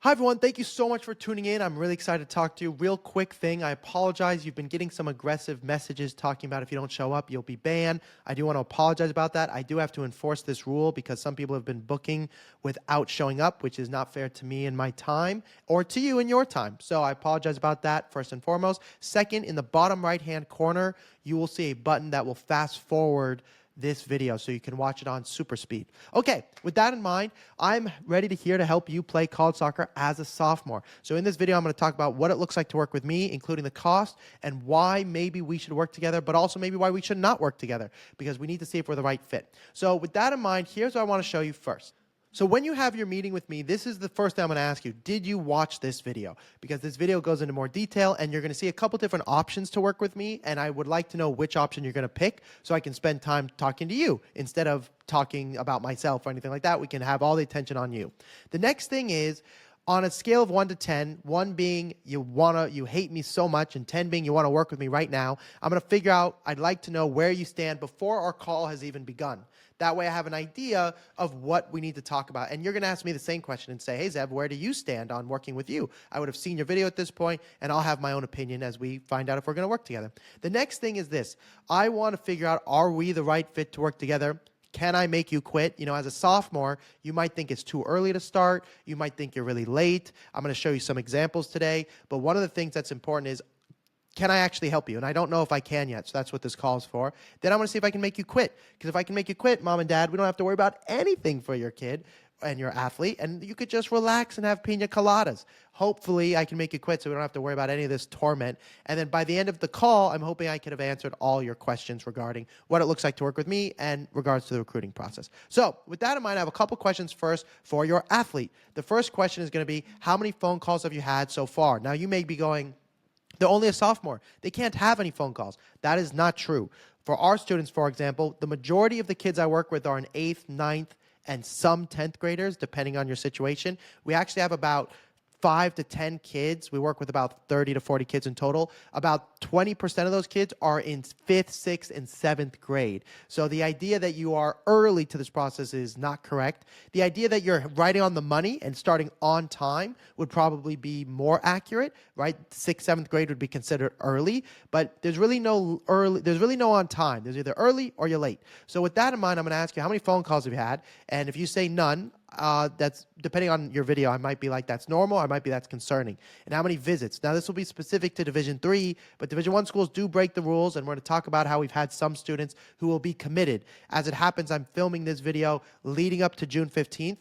Hi, everyone. Thank you so much for tuning in. I'm really excited to talk to you. Real quick thing. I apologize. You've been getting some aggressive messages talking about if you don't show up, you'll be banned. I do want to apologize about that. I do have to enforce this rule because some people have been booking without showing up, which is not fair to me and my time or to you and your time. So I apologize about that, first and foremost. Second, in the bottom right-hand corner, you will see a button that will fast forward this video so you can watch it on super speed. Okay, with that in mind, I'm ready to help you play college soccer as a sophomore. So in this video, I'm going to talk about what it looks like to work with me, including the cost, and why maybe we should work together, but also maybe why we should not work together, because we need to see if we're the right fit. So with that in mind, here's what I want to show you first. So when you have your meeting with me, this is the first thing I'm going to ask you. Did you watch this video? Because this video goes into more detail, and you're going to see a couple different options to work with me, and I would like to know which option you're going to pick so I can spend time talking to you instead of talking about myself or anything like that. We can have all the attention on you. The next thing is, on a scale of 1 to 10, 1 being you hate me so much, and 10 being you want to work with me right now, I'm going to figure out, I'd like to know where you stand before our call has even begun. That way I have an idea of what we need to talk about. And you're going to ask me the same question and say, hey, Zev, where do you stand on working with you? I would have seen your video at this point, and I'll have my own opinion as we find out if we're going to work together. The next thing is this. I want to figure out, are we the right fit to work together? Can I make you quit? You know, as a sophomore, you might think it's too early to start. You might think you're really late. I'm going to show you some examples today. But one of the things that's important is, can I actually help you? And I don't know if I can yet, so that's what this call is for. Then I want to see if I can make you quit. Because if I can make you quit, mom and dad, we don't have to worry about anything for your kid and your athlete, and you could just relax and have pina coladas. Hopefully, I can make you quit so we don't have to worry about any of this torment. And then by the end of the call, I'm hoping I could have answered all your questions regarding what it looks like to work with me and regards to the recruiting process. So with that in mind, I have a couple questions first for your athlete. The first question is going to be, how many phone calls have you had so far? Now, you may be going, they're only a sophomore. They can't have any phone calls. That is not true. For our students, for example, the majority of the kids I work with are in 8th, 9th, and some 10th graders, depending on your situation. We actually have about 5 to 10 kids. We work with about 30 to 40 kids in total. About 20% of those kids are in 5th, 6th, and 7th grade. So the idea that you are early to this process is not correct. The idea that you're right on the money and starting on time would probably be more accurate, right? 6th, 7th grade would be considered early, but there's really no on time. There's either early or you're late. So with that in mind, I'm going to ask you, how many phone calls have you had? And if you say none, that's depending on your video. I might be like, that's normal. I might be, that's concerning. And how many visits? Now, this will be specific to Division III, but Division I schools do break the rules, and we're going to talk about how we've had some students who will be committed. As it happens, I'm filming this video leading up to June 15th.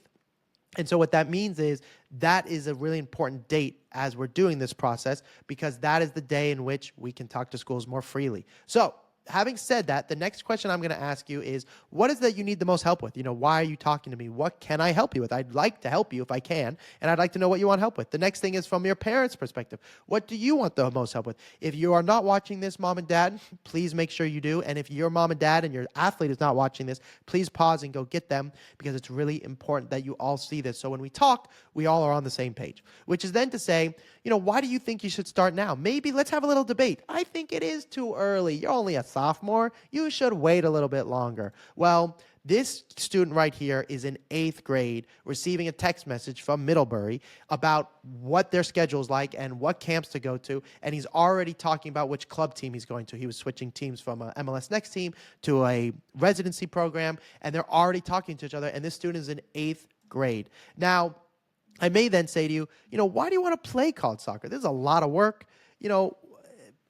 And so what that means is that is a really important date as we're doing this process, because that is the day in which we can talk to schools more freely. So having said that, the next question I'm going to ask you is, what is that you need the most help with? You know, why are you talking to me? What can I help you with? I'd like to help you if I can, and I'd like to know what you want help with. The next thing is from your parents' perspective. What do you want the most help with? If you are not watching this, mom and dad, please make sure you do. And if your mom and dad and your athlete is not watching this, please pause and go get them, because it's really important that you all see this. So when we talk, we all are on the same page, which is then to say, you know, why do you think you should start now? Maybe let's have a little debate. I think it is too early. You're only a sophomore. You should wait a little bit longer. Well, this student right here is in 8th grade receiving a text message from Middlebury about what their schedule is like and what camps to go to, and he's already talking about which club team he's going to. He was switching teams from a MLS Next team to a residency program, and they're already talking to each other, and this student is in 8th grade. Now, I may then say to you, you know, why do you want to play college soccer? This is a lot of work. You know,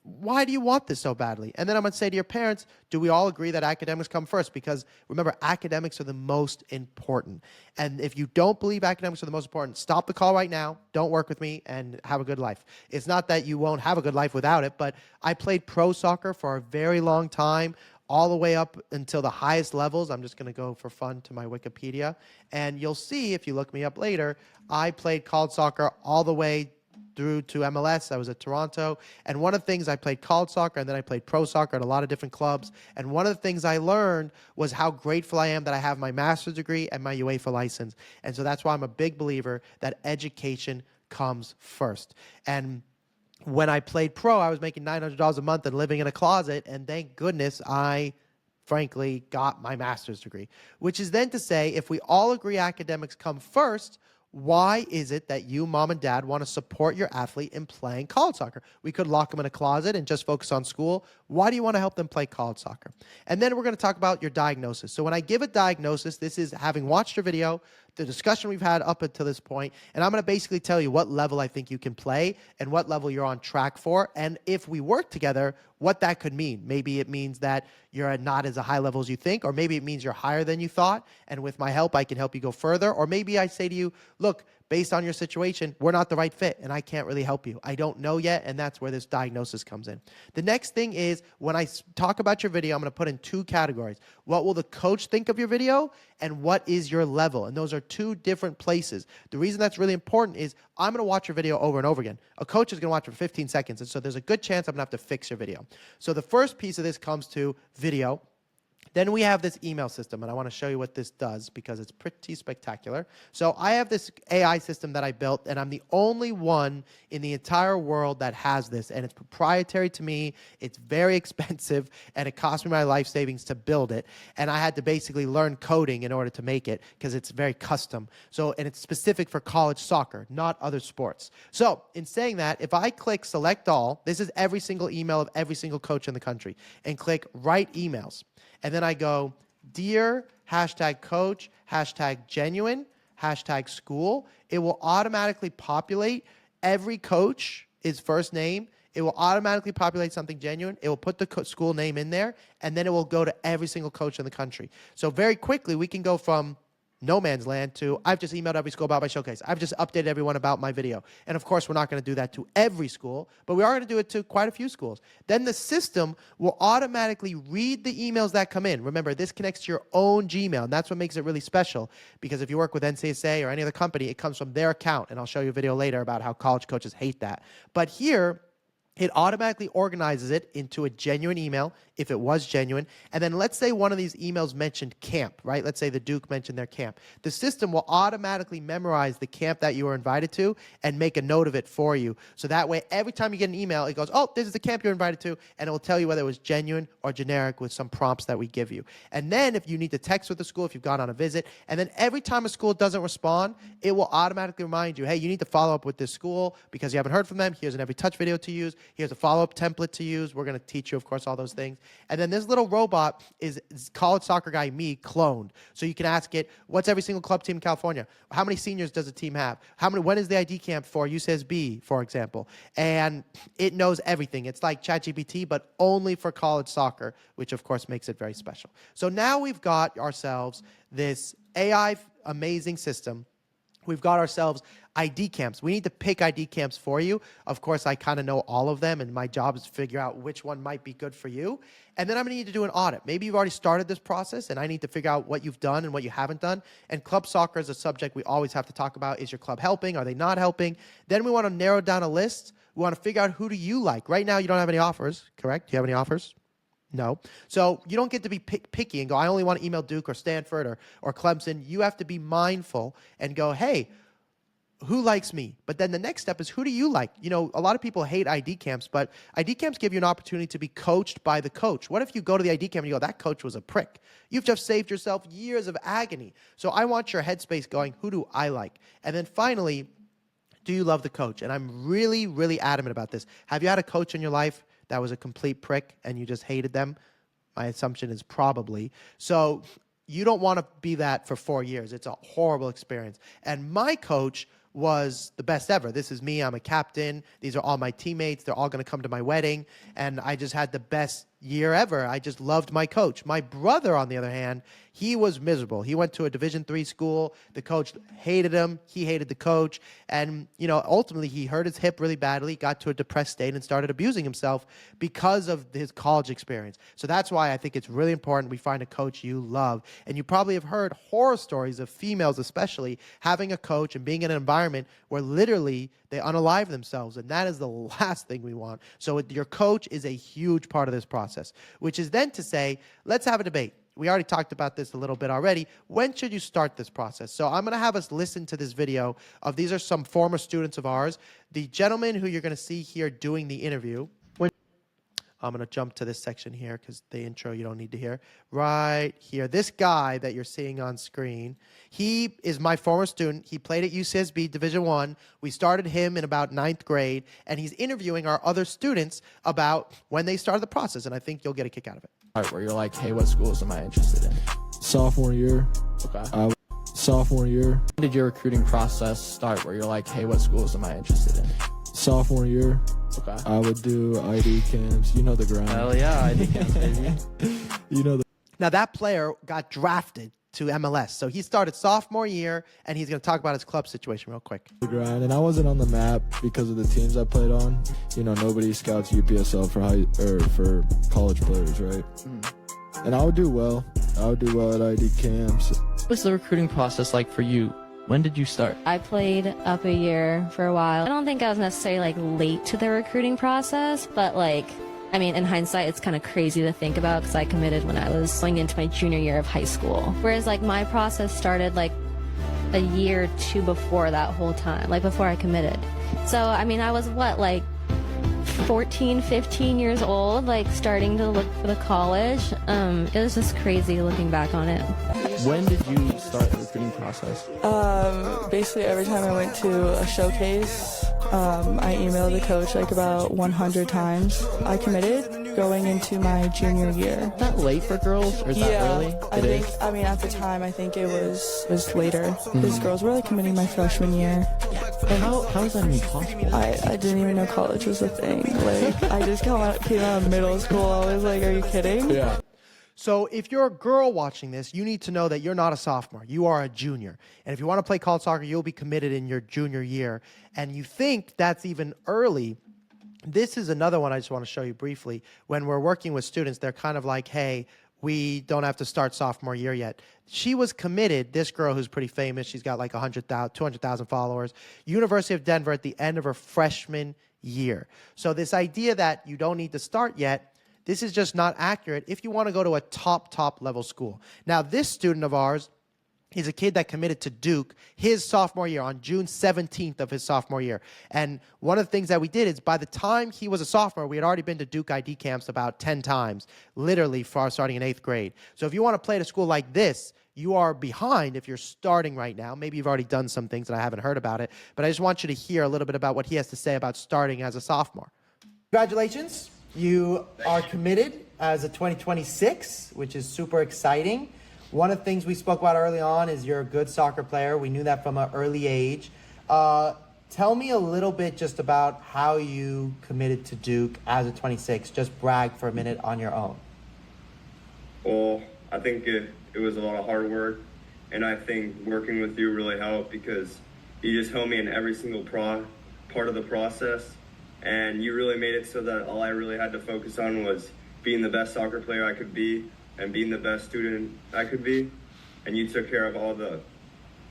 why do you want this so badly? And then I'm going to say to your parents, do we all agree that academics come first? Because remember, academics are the most important. And if you don't believe academics are the most important, stop the call right now. Don't work with me and have a good life. It's not that you won't have a good life without it, but I played pro soccer for a very long time, all the way up until the highest levels. I'm just going to go for fun to my Wikipedia. And you'll see, if you look me up later, I played college soccer all the way through to MLS. I was at Toronto. And one of the things, I played college soccer, and then I played pro soccer at a lot of different clubs. And one of the things I learned was how grateful I am that I have my master's degree and my UEFA license. And so that's why I'm a big believer that education comes first. And when I played pro, I was making $900 a month and living in a closet, and thank goodness I frankly got my master's degree. Which is then to say, if we all agree academics come first, Why is it that you, mom and dad, want to support your athlete in playing college soccer? We could lock them in a closet and just focus on school. Why do you want to help them play college soccer? And then we're going to talk about your diagnosis. So when I give a diagnosis, this is having watched your video, the discussion we've had up until this point, and I'm going to basically tell you what level I think you can play and what level you're on track for. And if we work together, what that could mean. Maybe it means that you're not as a high level as you think, or maybe it means you're higher than you thought, and with my help, I can help you go further. Or maybe I say to you, look, based on your situation, we're not the right fit, and I can't really help you. I don't know yet, and that's where this diagnosis comes in. The next thing is, when I talk about your video, I'm going to put in two categories. What will the coach think of your video, and what is your level? And those are two different places. The reason that's really important is I'm going to watch your video over and over again. A coach is going to watch it for 15 seconds, and so there's a good chance I'm going to have to fix your video. So the first piece of this comes to video. Then we have this email system, and I want to show you what this does because it's pretty spectacular. So I have this AI system that I built, and I'm the only one in the entire world that has this, and it's proprietary to me. It's very expensive, and it cost me my life savings to build it, and I had to basically learn coding in order to make it because it's very custom. So, and it's specific for college soccer, not other sports. So in saying that, if I click select all, this is every single email of every single coach in the country, and click write emails. And then I go, dear, #coach, #genuine, #school. It will automatically populate every coach, his first name. It will automatically populate something genuine. It will put the school name in there, and then it will go to every single coach in the country. So very quickly, we can go from no man's land to I've just emailed every school about my showcase. I've just updated everyone about my video. And of course, we're not going to do that to every school, but we are going to do it to quite a few schools. Then the system will automatically read the emails that come in. Remember, this connects to your own Gmail, and that's what makes it really special, because if you work with NCSA or any other company, it comes from their account, and I'll show you a video later about how college coaches hate that. But here, it automatically organizes it into a genuine email, if it was genuine. And then let's say one of these emails mentioned camp, right? Let's say the Duke mentioned their camp. The system will automatically memorize the camp that you were invited to and make a note of it for you. So that way, every time you get an email, it goes, oh, this is the camp you're invited to, and it will tell you whether it was genuine or generic with some prompts that we give you. And then if you need to text with the school, if you've gone on a visit, and then every time a school doesn't respond, it will automatically remind you, hey, you need to follow up with this school because you haven't heard from them. Here's an every touch video to use. Here's a follow-up template to use. We're going to teach you, of course, all those things. And then this little robot is CollegeSoccerGuy me cloned. So you can ask it, what's every single club team in California? How many seniors does a team have? When is the ID camp for UCSB, for example? And it knows everything. It's like ChatGPT, but only for college soccer, which, of course, makes it very special. So now we've got ourselves this AI amazing system. We've got ourselves ID camps. We need to pick ID camps for you. Of course, I kind of know all of them, and my job is to figure out which one might be good for you. And then I'm going to need to do an audit. Maybe you've already started this process, and I need to figure out what you've done and what you haven't done. And club soccer is a subject we always have to talk about. Is your club helping? Are they not helping? Then we want to narrow down a list. We want to figure out who do you like. Right now, you don't have any offers, correct? Do you have any offers? No. So you don't get to be picky and go, I only want to email Duke or Stanford or Clemson. You have to be mindful and go, hey, who likes me? But then the next step is, who do you like? You know, a lot of people hate ID camps, but ID camps give you an opportunity to be coached by the coach. What if you go to the ID camp and you go, that coach was a prick? You've just saved yourself years of agony. So I want your headspace going, who do I like? And then finally, do you love the coach? And I'm really, really adamant about this. Have you had a coach in your life that was a complete prick and you just hated them? My assumption is probably. So you don't want to be that for 4 years. It's a horrible experience. And my coach was the best ever. This is me. I'm a captain. These are all my teammates. They're all going to come to my wedding. And I just had the best year ever. I just loved my coach. My brother, on the other hand, he was miserable. He went to a Division III school. The coach hated him. He hated the coach. And, you know, ultimately he hurt his hip really badly, got to a depressed state, and started abusing himself because of his college experience. So that's why I think it's really important we find a coach you love. And you probably have heard horror stories of females especially having a coach and being in an environment where literally they unalive themselves, and that is the last thing we want. So your coach is a huge part of this process, which is then to say, let's have a debate. We already talked about this a little bit already. When should you start this process? So I'm going to have us listen to this video of, these are some former students of ours. The gentleman who you're going to see here doing the interview. I'm going to jump to this section here because the intro you don't need to hear. Right here. This guy that you're seeing on screen, he is my former student. He played at UCSB Division I. We started him in about 9th grade, and he's interviewing our other students about when they started the process, and I think you'll get a kick out of it. All right, where you're like, hey, what schools am I interested in? Sophomore year. Okay. Sophomore year. When did your recruiting process start where you're like, hey, what schools am I interested in? Sophomore year. Okay. I would do ID camps. You know the grind. Hell yeah, ID camps, baby. You know the. Now, that player got drafted to MLS. So he started sophomore year, and he's going to talk about his club situation real quick. The grind, and I wasn't on the map because of the teams I played on. You know, nobody scouts UPSL for college players, right? And I would do well. I would do well at ID camps. What was the recruiting process like for you? When did you start? I played up a year for a while. I don't think I was necessarily like late to the recruiting process, but like, I mean, in hindsight, it's kind of crazy to think about because I committed when I was going into my junior year of high school. Whereas like my process started like a year or two before that whole time, like before I committed. So, I mean, I was like 14, 15 years old, like starting to look for the college. It was just crazy looking back on it. When did you start the recruiting process? Basically every time I went to a showcase, I emailed the coach like about 100 times. I committed going into my junior year. Is that late for girls, or is that early? I mean, at the time, I think it was later. Because girls were like committing my freshman year. And how is that even possible? I didn't even know college was a thing. Like, I just came out of middle school. I was like, are you kidding? Yeah. So if you're a girl watching this, you need to know that you're not a sophomore. You are a junior. And if you want to play college soccer, you'll be committed in your junior year. And you think that's even early. This is another one I just want to show you briefly. When we're working with students, they're kind of like, hey, we don't have to start sophomore year yet. She was committed, this girl who's pretty famous, she's got like 200,000 followers, University of Denver at the end of her freshman year. So this idea that you don't need to start yet, this is just not accurate if you want to go to a top level school. Now, this student of ours, he's a kid that committed to Duke his sophomore year on June 17th of his sophomore year. And one of the things that we did is by the time he was a sophomore, we had already been to Duke ID camps about 10 times, literally starting in 8th grade. So if you want to play at a school like this, you are behind if you're starting right now. Maybe you've already done some things and I haven't heard about it. But I just want you to hear a little bit about what he has to say about starting as a sophomore. Congratulations. You are committed as a 2026, which is super exciting. One of the things we spoke about early on is you're a good soccer player. We knew that from an early age. Tell me a little bit just about how you committed to Duke as a 26. Just brag for a minute on your own. Well, I think it was a lot of hard work, and I think working with you really helped because you just helped me in every single part of the process, and you really made it so that all I really had to focus on was being the best soccer player I could be and being the best student I could be, and you took care of all the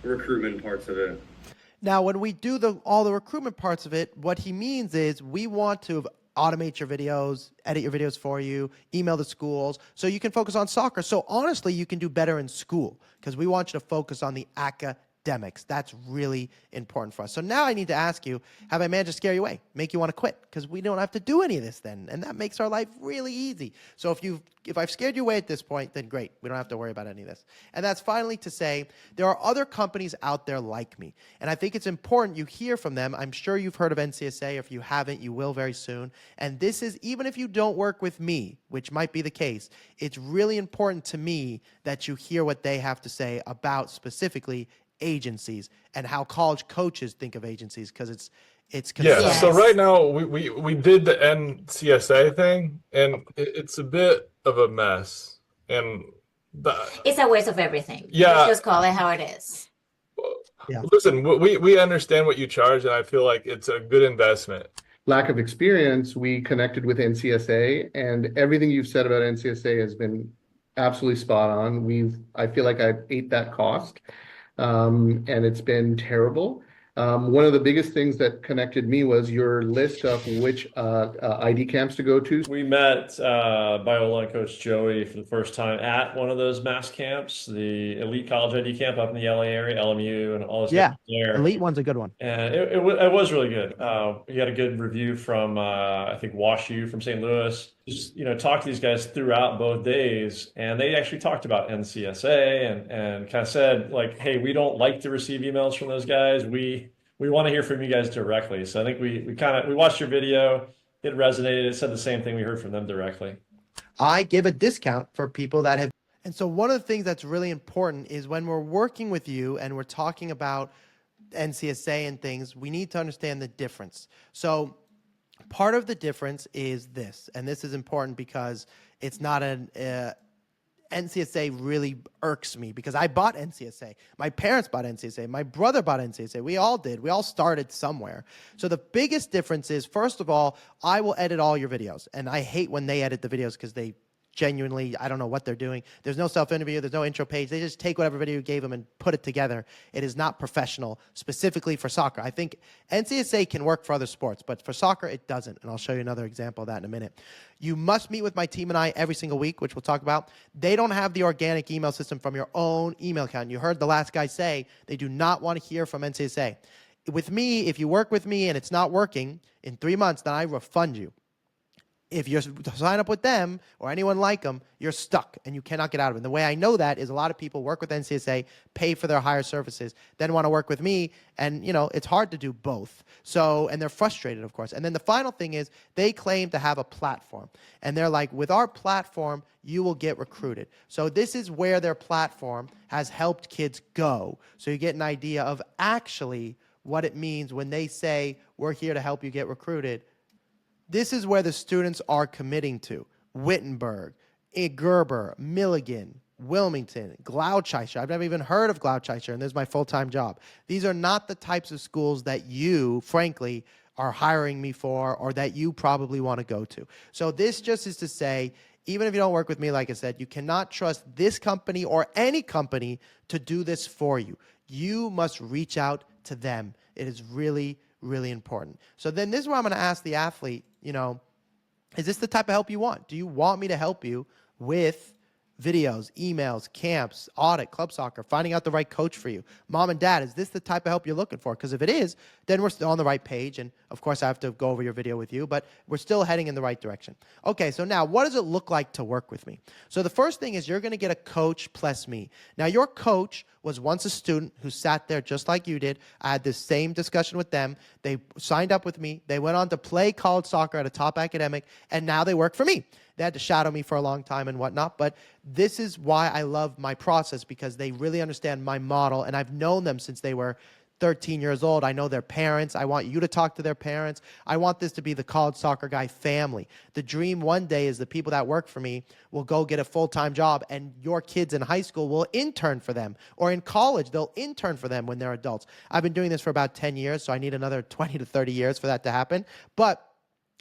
recruitment parts of it. Now, when we do all the recruitment parts of it, what he means is we want to automate your videos, edit your videos for you, email the schools, so you can focus on soccer. So honestly, you can do better in school because we want you to focus on the academics. That's really important for us. So now I need to ask you, have I managed to scare you away, make you want to quit? Because we don't have to do any of this then, and that makes our life really easy. So if I've scared you away at this point, then great. We don't have to worry about any of this. And that's finally to say there are other companies out there like me, and I think it's important you hear from them. I'm sure you've heard of NCSA. If you haven't, you will very soon. And this is, even if you don't work with me, which might be the case, it's really important to me that you hear what they have to say about specifically agencies and how college coaches think of agencies, because it's Yeah, Yes. so right now we did the NCSA thing, and it's a bit of a mess. And It's a waste of everything. Yeah. Let's just call it how it is. Yeah. listen, we understand what you charge, and I feel like it's a good investment. Lack of experience, we connected with NCSA, and everything you've said about NCSA has been absolutely spot on. I feel like I've ate that cost, and it's been terrible. One of the biggest things that connected me was your list of which ID camps to go to. We met Biola and Coach Joey for the first time at one of those mass camps, the Elite College ID camp up in the LA area, LMU, and all those Yeah, guys there. Elite one's a good one. And it was really good. We got a good review from I think WashU from St. Louis. Just talked to these guys throughout both days, and they actually talked about NCSA and kind of said like, hey, we don't like to receive emails from those guys. We want to hear from you guys directly. So I think we watched your video. It resonated. It said the same thing we heard from them directly. I give a discount for people that have. And so one of the things that's really important is when we're working with you and we're talking about NCSA and things, we need to understand the difference. So part of the difference is this, and this is important because it's not NCSA really irks me because I bought NCSA. My parents bought NCSA. My brother bought NCSA. We all did. We all started somewhere. So the biggest difference is, first of all, I will edit all your videos. And I hate when they edit the videos because they genuinely, I don't know what they're doing. There's no self-interview. There's no intro page. They just take whatever video you gave them and put it together. It is not professional, specifically for soccer. I think NCSA can work for other sports, but for soccer, it doesn't. And I'll show you another example of that in a minute. You must meet with my team and I every single week, which we'll talk about. They don't have the organic email system from your own email account. You heard the last guy say they do not want to hear from NCSA. With me, if you work with me and it's not working in 3 months, then I refund you. If you sign up with them or anyone like them, you're stuck and you cannot get out of it. And the way I know that is a lot of people work with NCSA, pay for their higher services, then want to work with me. And, it's hard to do both. So, and they're frustrated, of course. And then the final thing is they claim to have a platform. And they're like, with our platform, you will get recruited. So this is where their platform has helped kids go. So you get an idea of actually what it means when they say, we're here to help you get recruited. This is where the students are committing to. Wittenberg, Gerber, Milligan, Wilmington, Gloucester. I've never even heard of Gloucester, and this is my full-time job. These are not the types of schools that you, frankly, are hiring me for or that you probably want to go to. So this just is to say, even if you don't work with me, like I said, you cannot trust this company or any company to do this for you. You must reach out to them. It is really, really important. So then this is where I'm going to ask the athlete, is this the type of help you want? Do you want me to help you with videos, emails, camps, audit, club soccer, finding out the right coach for you? Mom and dad, is this the type of help you're looking for? Because if it is, then we're still on the right page. And of course, I have to go over your video with you, but we're still heading in the right direction. Okay, so now what does it look like to work with me? So the first thing is you're going to get a coach plus me. Now, your coach was once a student who sat there just like you did. I had this same discussion with them. They signed up with me. They went on to play college soccer at a top academic, and now they work for me. They had to shadow me for a long time and whatnot, but this is why I love my process, because they really understand my model, and I've known them since they were 13 years old. I know their parents. I want you to talk to their parents. I want this to be the College Soccer Guy family. The dream one day is the people that work for me will go get a full-time job, and your kids in high school will intern for them, or in college, they'll intern for them when they're adults. I've been doing this for about 10 years, so I need another 20 to 30 years for that to happen. But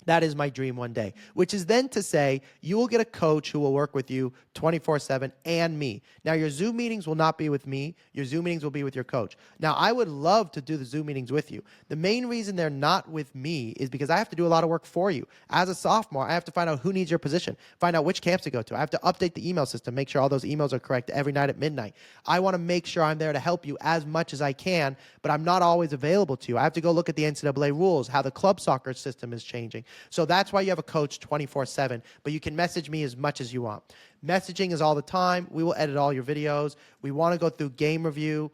that is my dream one day, which is then to say you will get a coach who will work with you 24/7 and me. Now, your Zoom meetings will not be with me. Your Zoom meetings will be with your coach. Now, I would love to do the Zoom meetings with you. The main reason they're not with me is because I have to do a lot of work for you. As a sophomore, I have to find out who needs your position, find out which camps to go to. I have to update the email system, make sure all those emails are correct every night at midnight. I want to make sure I'm there to help you as much as I can, but I'm not always available to you. I have to go look at the NCAA rules, how the club soccer system is changing. So that's why you have a coach 24/7, but you can message me as much as you want. Messaging is all the time. We will edit all your videos. We want to go through game review,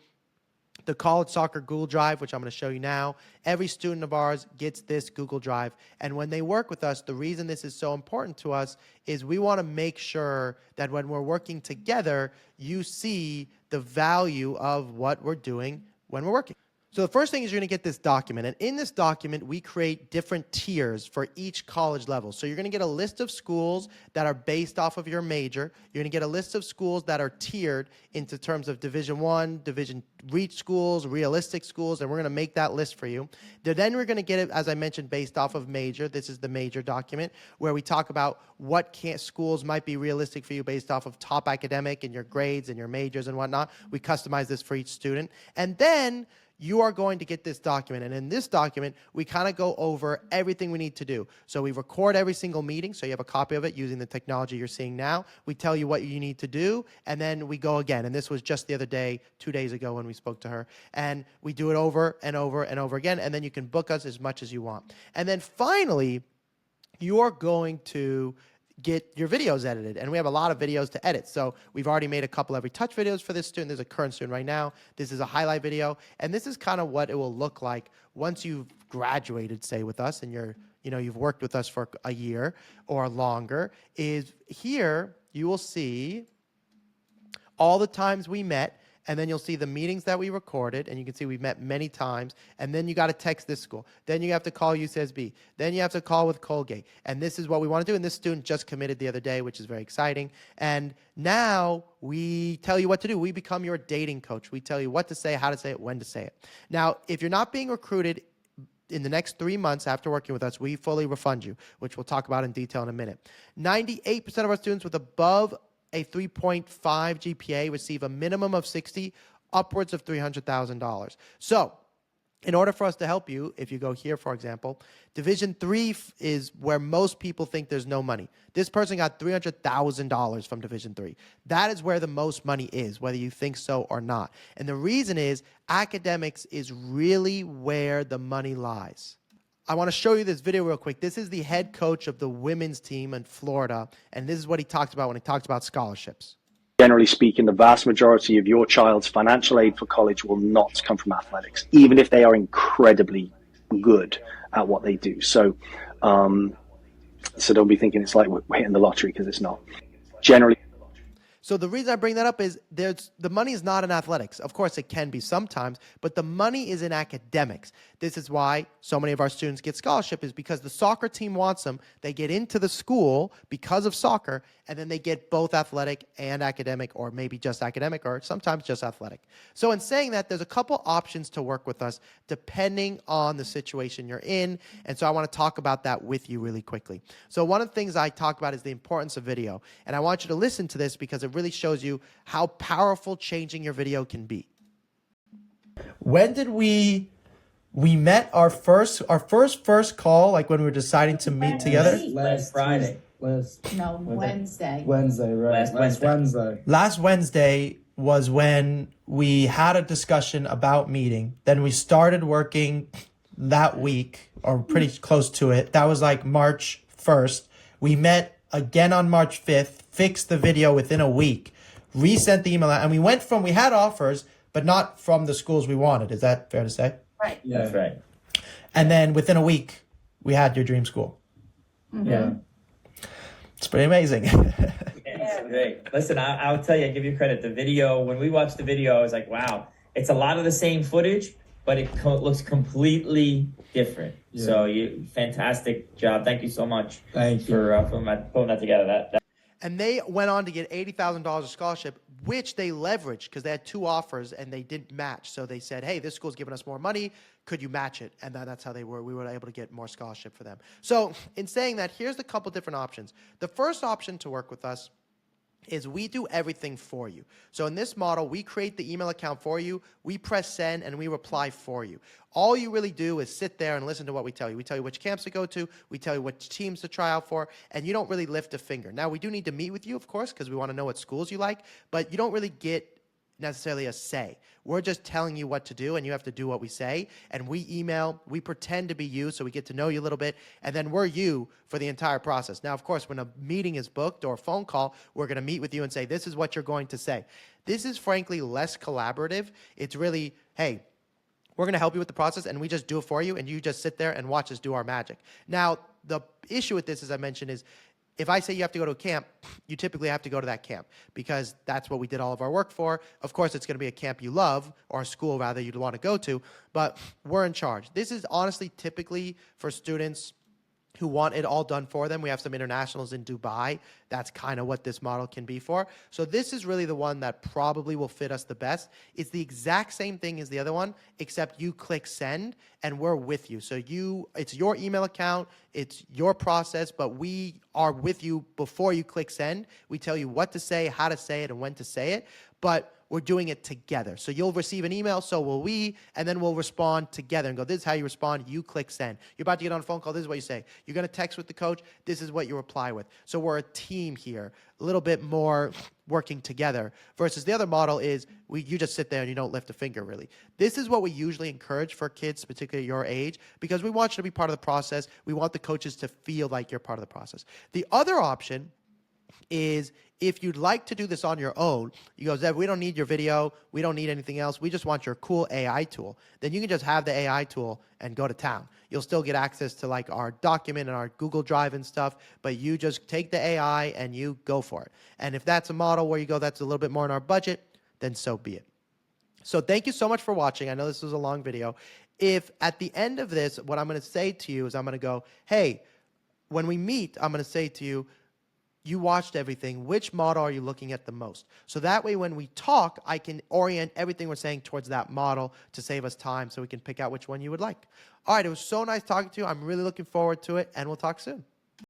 the College Soccer Google Drive, which I'm going to show you now. Every student of ours gets this Google Drive. And when they work with us, the reason this is so important to us is we want to make sure that when we're working together, you see the value of what we're doing when we're working. So the first thing is you're going to get this document. And in this document, we create different tiers for each college level. So you're going to get a list of schools that are based off of your major. You're going to get a list of schools that are tiered into terms of Division I, Division Reach schools, realistic schools, and we're going to make that list for you. Then we're going to get it, as I mentioned, based off of major. This is the major document where we talk about what schools might be realistic for you based off of top academic and your grades and your majors and whatnot. We customize this for each student. And then you are going to get this document. And in this document, we kind of go over everything we need to do. So we record every single meeting, so you have a copy of it using the technology you're seeing now. We tell you what you need to do, and then we go again. And this was just the other day, 2 days ago when we spoke to her. And we do it over and over and over again, and then you can book us as much as you want. And then finally, you are going to get your videos edited. And we have a lot of videos to edit. So we've already made a couple every touch videos for this student. There's a current student right now. This is a highlight video. And this is kind of what it will look like once you've graduated, say, with us, and you've worked with us for a year or longer. Is here you will see all the times we met, and then you'll see the meetings that we recorded, and you can see we've met many times, and then you got to text this school. Then you have to call UCSB. Then you have to call with Colgate. And this is what we want to do, and this student just committed the other day, which is very exciting. And now we tell you what to do. We become your dating coach. We tell you what to say, how to say it, when to say it. Now, if you're not being recruited in the next 3 months after working with us, we fully refund you, which we'll talk about in detail in a minute. 98% of our students with above a 3.5 GPA receive a minimum of 60, upwards of $300,000. So in order for us to help you, if you go here, for example, Division 3 is where most people think there's no money. This person got $300,000 from Division 3. That is where the most money is, whether you think so or not. And the reason is academics is really where the money lies. I want to show you this video real quick. This is the head coach of the women's team in Florida, and this is what he talks about when he talks about scholarships. Generally speaking, the vast majority of your child's financial aid for college will not come from athletics, even if they are incredibly good at what they do. So don't be thinking it's like we're hitting the lottery, because it's not. Generally. So the reason I bring that up is the money is not in athletics. Of course, it can be sometimes, but the money is in academics. This is why so many of our students get scholarship, is because the soccer team wants them. They get into the school because of soccer, and then they get both athletic and academic, or maybe just academic, or sometimes just athletic. So in saying that, there's a couple options to work with us depending on the situation you're in, and so I want to talk about that with you really quickly. So one of the things I talk about is the importance of video, and I want you to listen to this because it really shows you how powerful changing your video can be. When did we met our first call, like when we were deciding to meet together? Last Friday. Wednesday. Wednesday, right? Last Wednesday. Last Wednesday was when we had a discussion about meeting. Then we started working that week, or pretty close to it. That was like March 1st. We met again on March 5th, fixed the video within a week, resent the email out, and we had offers, but not from the schools we wanted. Is that fair to say? Right. Yeah. That's right. And then within a week, we had your dream school. Mm-hmm. Yeah. It's pretty amazing. Yeah, great. Listen, I'll tell you, I give you credit. The video, when we watched the video, I was like, wow, it's a lot of the same footage, but it looks completely different. Yeah. So fantastic job. Thank you so much. Thank you for pulling that together. And they went on to get $80,000 of scholarship, which they leveraged because they had two offers and they didn't match. So they said, hey, this school's giving us more money. Could you match it? And that's how we were able to get more scholarship for them. So in saying that, here's a couple different options. The first option to work with us is we do everything for you. So in this model, we create the email account for you, we press send, and we reply for you. All you really do is sit there and listen to what we tell you. We tell you which camps to go to, we tell you which teams to try out for, and you don't really lift a finger. Now, we do need to meet with you, of course, because we want to know what schools you like, but you don't really get necessarily a say. We're just telling you what to do, and you have to do what we say. And we email, we pretend to be you, so we get to know you a little bit, and then we're you for the entire process. Now, of course, when a meeting is booked or a phone call, we're going to meet with you and say, this is what you're going to say. This is frankly less collaborative. It's really, hey, we're going to help you with the process, and we just do it for you, and you just sit there and watch us do our magic. Now, the issue with this, as I mentioned, is if I say you have to go to a camp, you typically have to go to that camp because that's what we did all of our work for. Of course, it's going to be a camp you love, or a school, rather, you'd want to go to, but we're in charge. This is honestly typically for students who want it all done for them. We have some internationals in Dubai. That's kind of what this model can be for. So this is really the one that probably will fit us the best. It's the exact same thing as the other one, except you click send and we're with you. So it's your email account, it's your process, but we are with you before you click send. We tell you what to say, how to say it, and when to say it. But we're doing it together. So you'll receive an email, so will we, and then we'll respond together and go, this is how you respond. You click send. You're about to get on a phone call. This is what you say. You're going to text with the coach. This is what you reply with. So we're a team here, a little bit more working together versus the other model is you just sit there and you don't lift a finger really. This is what we usually encourage for kids, particularly your age, because we want you to be part of the process. We want the coaches to feel like you're part of the process. The other option is if you'd like to do this on your own, you go, Zev, we don't need your video. We don't need anything else. We just want your cool AI tool. Then you can just have the AI tool and go to town. You'll still get access to like our document and our Google Drive and stuff, but you just take the AI and you go for it. And if that's a model where you go, that's a little bit more in our budget, then so be it. So thank you so much for watching. I know this was a long video. If at the end of this, what I'm going to say to you is I'm going to go, hey, when we meet, I'm going to say to you, you watched everything. Which model are you looking at the most? So that way when we talk, I can orient everything we're saying towards that model to save us time so we can pick out which one you would like. All right, it was so nice talking to you. I'm really looking forward to it, and we'll talk soon.